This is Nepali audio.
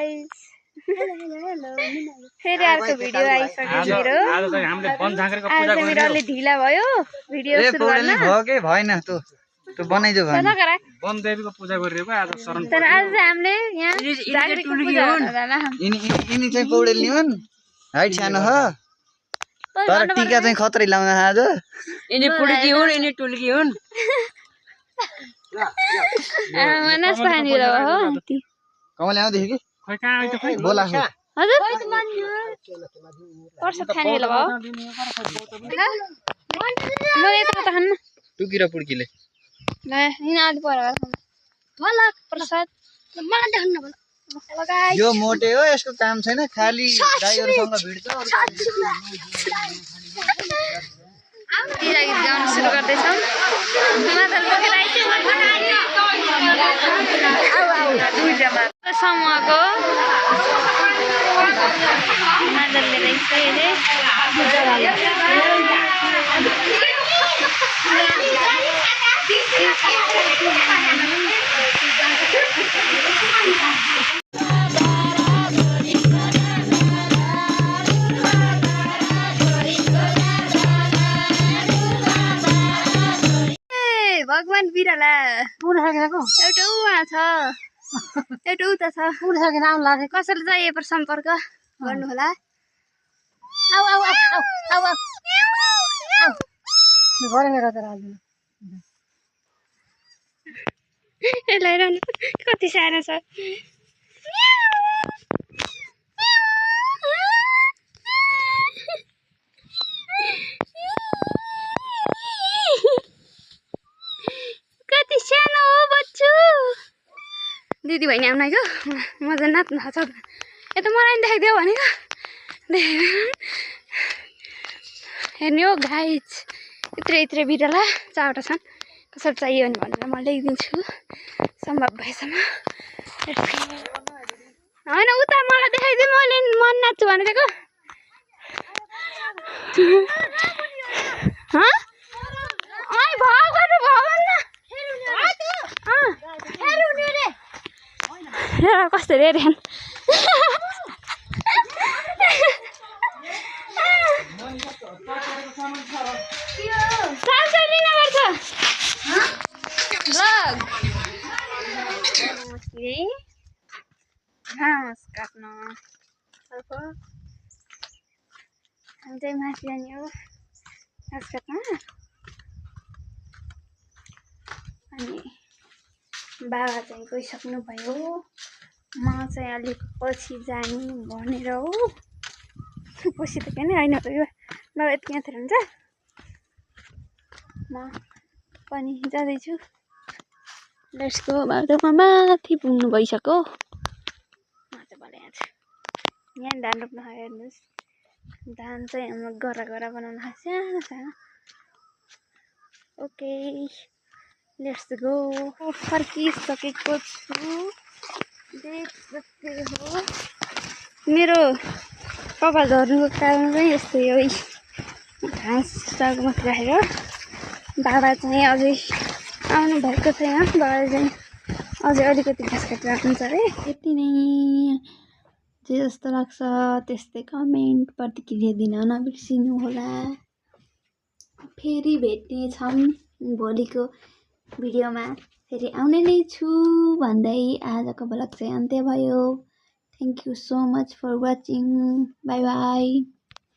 गाइस फेरि अर्को भिडियो आइसक्यो मेरो आज मेरो अलि ढिला भयो भिडियो सुरु गर्न भएन तँ बनाइदियो भने वन देवीको पूजा गरिरहेको आज शरण तर आज हामीले यहाँ जागृतिको पूजा गर्नला यिनी चाहिँ पौडेल नि हुन् हाइट सानो छ तर टीका चाहिँ खतरै लाउन आज यिनी पुड्की हुन् यिनी टुल्की हुन् मनस पानी र हो कमले आउँदै कि खै कहाँ आइ त खै बोला हजुर पर्छ खाने बेला भयो म यता त खान्न टुकी र पुड्कीले ल हिँड अलि पर होला प्रसाद मलाई देख्न न यो मोटे हो यसको काम छैन खाली ड्राइभरसँग भिड्छ गीत गाउन सुरु गर्दैछौँ समूहको मादलले भगवान बिराला एउटा उहाँ छ एउटा उता छ कसैले चाहिए पर सम्पर्क गर्नु होला कति सानो छ कति सानो हो बच्चु दिदी बहिनी आउन आइगयो मजा नाच्नु थाल्छ यता मलाई नि देखाइदियो भनेको हेर्ने हो गाइज यत्रै बिरला चारवटा छन् कसरी चाहियो भने भनेर म ल्याइदिन्छु सम्भव भएसम्म होइन उता मलाई देखाइदियो मैले मन नाच्छु भनेको कसरी हेरे घाँस काट्न हामी चाहिँ माथि जाने हो घाँस काट्न अनि बाबा चाहिँ गइसक्नु भयो म चाहिँ अलिक पछि जाने भनेर हो पछि त के नै होइन त यो बाबा यति मात्र हुन्छ म पनि जाँदैछु लेट्स गो बाबा त माथि पुग्नु गइसक्यो म चाहिँ भले यहाँ धान रोप्न हेर्नुहोस् धान चाहिँ हाम्रो गरा बनाउन सानो सानो ओके लेट्स गो फर्किसकेको छु देख सकते हो मेरो कपाल झर्नुको कारण चाहिँ यस्तै हो घाँस साग मात्र राखेर बाबा चाहिँ अझै आउनु भएको छैन बाबा चाहिँ अझै अलिकति घाँस काटेर आउँछ अरे यति नै जे जस्तो लाग्छ त्यस्तै कमेन्ट प्रतिक्रिया दिन नबिर्सिनु होला फेरि भेट्ने छौँ भोलिको भिडियोमा फेरि आउने नै छु भन्दै आजको भ्लग चाहिँ अन्त्य भयो thank you so much for watching bye by